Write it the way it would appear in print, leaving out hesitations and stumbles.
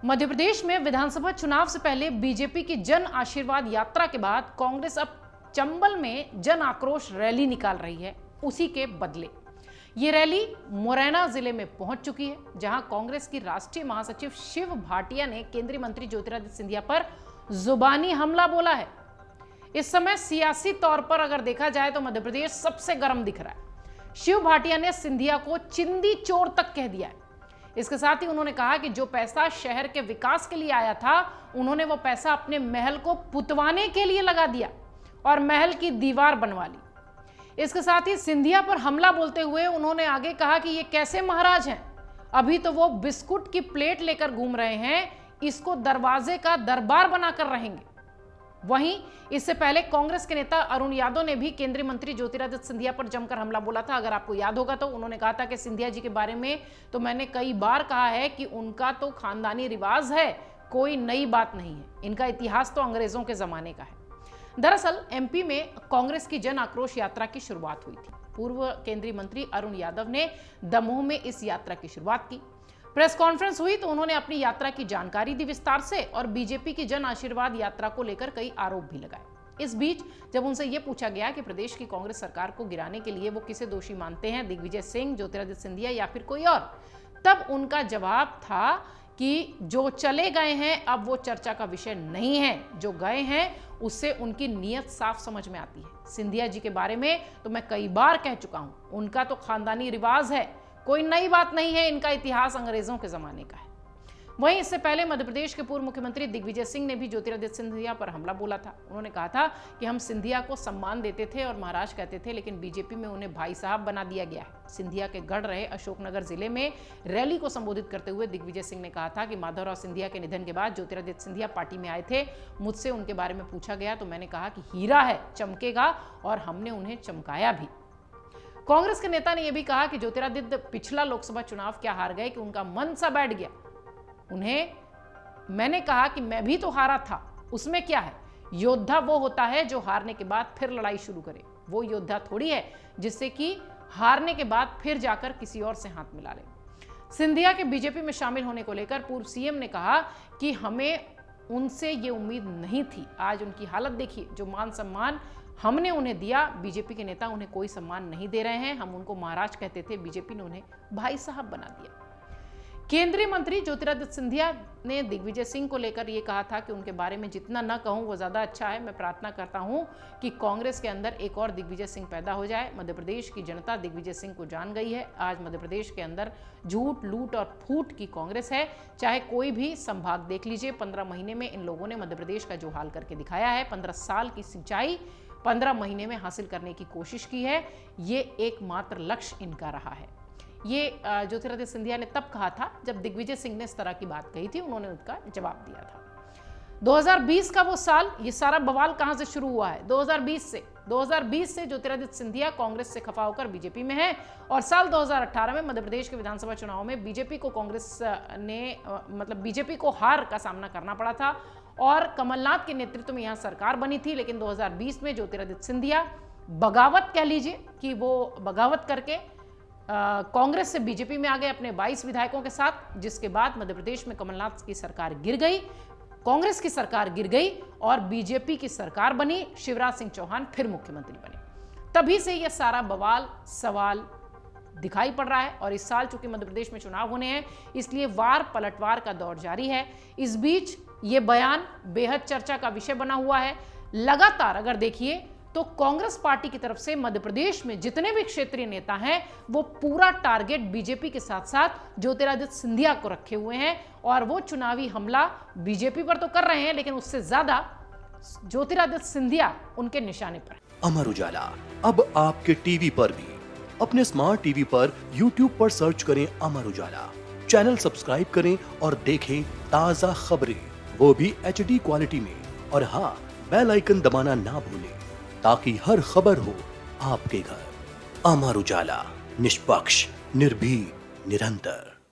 मध्य प्रदेश में विधानसभा चुनाव से पहले बीजेपी की जन आशीर्वाद यात्रा के बाद कांग्रेस अब चंबल में जन आक्रोश रैली निकाल रही है। उसी के बदले ये रैली मुरैना जिले में पहुंच चुकी है, जहां कांग्रेस की राष्ट्रीय महासचिव शिव भाटिया ने केंद्रीय मंत्री ज्योतिरादित्य सिंधिया पर जुबानी हमला बोला है। इस समय सियासी तौर पर अगर देखा जाए तो मध्य प्रदेश सबसे गर्म दिख रहा है। शिव भाटिया ने सिंधिया को चिंदी चोर तक कह दिया है। इसके साथ ही उन्होंने कहा कि जो पैसा शहर के विकास के लिए आया था, उन्होंने वो पैसा अपने महल को पुतवाने के लिए लगा दिया और महल की दीवार बनवा ली। इसके साथ ही सिंधिया पर हमला बोलते हुए उन्होंने आगे कहा कि ये कैसे महाराज हैं, अभी तो वो बिस्कुट की प्लेट लेकर घूम रहे हैं, इसको दरवाजे का दरबार बनाकर रहेंगे। वहीं इससे पहले कांग्रेस के नेता अरुण यादव ने भी केंद्रीय मंत्री ज्योतिरादित्य सिंधिया पर जमकर हमला बोला था। अगर आपको याद होगा तो उन्होंने कहा था कि सिंधिया जी के बारे में तो मैंने कई बार कहा है कि उनका तो खानदानी रिवाज है, कोई नई बात नहीं है, इनका इतिहास तो अंग्रेजों के जमाने का है। दरअसल एमपी में कांग्रेस की जन आक्रोश यात्रा की शुरुआत हुई थी। पूर्व केंद्रीय मंत्री अरुण यादव ने दमोह में इस यात्रा की शुरुआत की। प्रेस कॉन्फ्रेंस हुई तो उन्होंने अपनी यात्रा की जानकारी दी विस्तार से और बीजेपी की जन आशीर्वाद यात्रा को लेकर कई आरोप भी लगाए। इस बीच जब उनसे यह पूछा गया कि प्रदेश की कांग्रेस सरकार को गिराने के लिए वो किसे दोषी मानते हैं, दिग्विजय सिंह, ज्योतिरादित्य सिंधिया या फिर कोई और, तब उनका जवाब था कि जो चले गए हैं अब वो चर्चा का विषय नहीं है, जो गए हैं उससे उनकी नीयत साफ समझ में आती है। सिंधिया जी के बारे में तो मैं कई बार कह चुका हूं, उनका तो खानदानी रिवाज है, कोई नई बात नहीं है, इनका इतिहास अंग्रेजों के जमाने का है। वहीं इससे पहले मध्य प्रदेश के पूर्व मुख्यमंत्री दिग्विजय सिंह ने भी ज्योतिरादित्य सिंधिया पर हमला बोला था। उन्होंने कहा था कि हम सिंधिया को सम्मान देते थे और महाराज कहते थे, लेकिन बीजेपी में उन्हें भाई साहब बना दिया गया है। सिंधिया के गढ़ रहे अशोकनगर जिले में रैली को संबोधित करते हुए दिग्विजय सिंह ने कहा था कि माधवराव सिंधिया के निधन के बाद ज्योतिरादित्य सिंधिया पार्टी में आए थे। मुझसे उनके बारे में पूछा गया तो मैंने कहा कि हीरा है, चमकेगा, और हमने उन्हें चमकाया भी। कांग्रेस के नेता ने यह भी कहा कि ज्योतिरादित्य पिछला लोकसभा चुनाव क्या हार गए कि उनका मन सा बैठ गया। उन्हें मैंने कहा कि मैं भी तो हारा था, उसमें क्या है, योद्धा वो होता है जो हारने के बाद फिर लड़ाई शुरू करे, वो योद्धा थोड़ी है जिससे कि हारने के बाद फिर जाकर किसी और से हाथ मिला ले। सिंधिया के बीजेपी में शामिल होने को लेकर पूर्व सीएम ने कहा कि हमें उनसे ये उम्मीद नहीं थी। आज उनकी हालत देखिए, जो मान सम्मान हमने उन्हें दिया, बीजेपी के नेता उन्हें कोई सम्मान नहीं दे रहे हैं। हम उनको महाराज कहते थे, बीजेपी ने उन्हें भाई साहब बना दिया। केंद्रीय मंत्री ज्योतिरादित्य सिंधिया ने दिग्विजय सिंह को लेकर यह कहा था कि उनके बारे में जितना न कहूं वो ज्यादा अच्छा है। मैं प्रार्थना करता हूं कि कांग्रेस के अंदर एक और दिग्विजय सिंह पैदा हो जाए। मध्य प्रदेश की जनता दिग्विजय सिंह को जान गई है। आज मध्य प्रदेश के अंदर झूठ, लूट और फूट की कांग्रेस है। चाहे कोई भी संभाग देख लीजिए, 15 महीने में इन लोगों ने मध्य प्रदेश का जो हाल करके दिखाया है, 15 साल की सिंचाई 15 महीने में हासिल करने की कोशिश की है। ये एकमात्र लक्ष्य इनका रहा है। ये ज्योतिरादित्य सिंधिया ने तब कहा था जब दिग्विजय सिंह ने इस तरह की बात कही थी, उन्होंने उसका जवाब दिया था। 2020 का वो साल, ये सारा बवाल कहां से शुरू हुआ है? 2020 से ज्योतिरादित्य सिंधिया कांग्रेस से खफा होकर बीजेपी में है और साल 2018 में मध्य प्रदेश के विधानसभा चुनाव में बीजेपी को कांग्रेस ने बीजेपी को हार का सामना करना पड़ा था और कमलनाथ के नेतृत्व में यहां सरकार बनी थी। लेकिन 2020 में ज्योतिरादित्य सिंधिया बगावत कह लीजिए कि वो बगावत करके कांग्रेस से बीजेपी में आ गए अपने 22 विधायकों के साथ, जिसके बाद मध्य प्रदेश में कमलनाथ की सरकार गिर गई, कांग्रेस की सरकार गिर गई और बीजेपी की सरकार बनी। शिवराज सिंह चौहान फिर मुख्यमंत्री बने। तभी से यह सारा बवाल सवाल दिखाई पड़ रहा है और इस साल चूंकि मध्य प्रदेश में चुनाव होने हैं, इसलिए वार पलटवार का दौर जारी है। इस बीच ये बयान बेहद चर्चा का विषय बना हुआ है। लगातार अगर देखिए तो कांग्रेस पार्टी की तरफ से मध्य प्रदेश में जितने भी क्षेत्रीय नेता हैं, वो पूरा टारगेट बीजेपी के साथ साथ ज्योतिरादित्य सिंधिया को रखे हुए हैं और वो चुनावी हमला बीजेपी पर तो कर रहे हैं, लेकिन उससे ज्यादा ज्योतिरादित्य सिंधिया उनके निशाने पर। अमर उजाला अब आपके टीवी पर भी। अपने स्मार्ट टीवी पर यूट्यूब पर सर्च करें अमर उजाला, चैनल सब्सक्राइब करें और देखें ताजा खबरें, वो भी HD क्वालिटी में। और हाँ, बेल आइकन दबाना ना भूलें ताकि हर खबर हो आपके घर। अमर उजाला, निष्पक्ष, निर्भीक, निरंतर।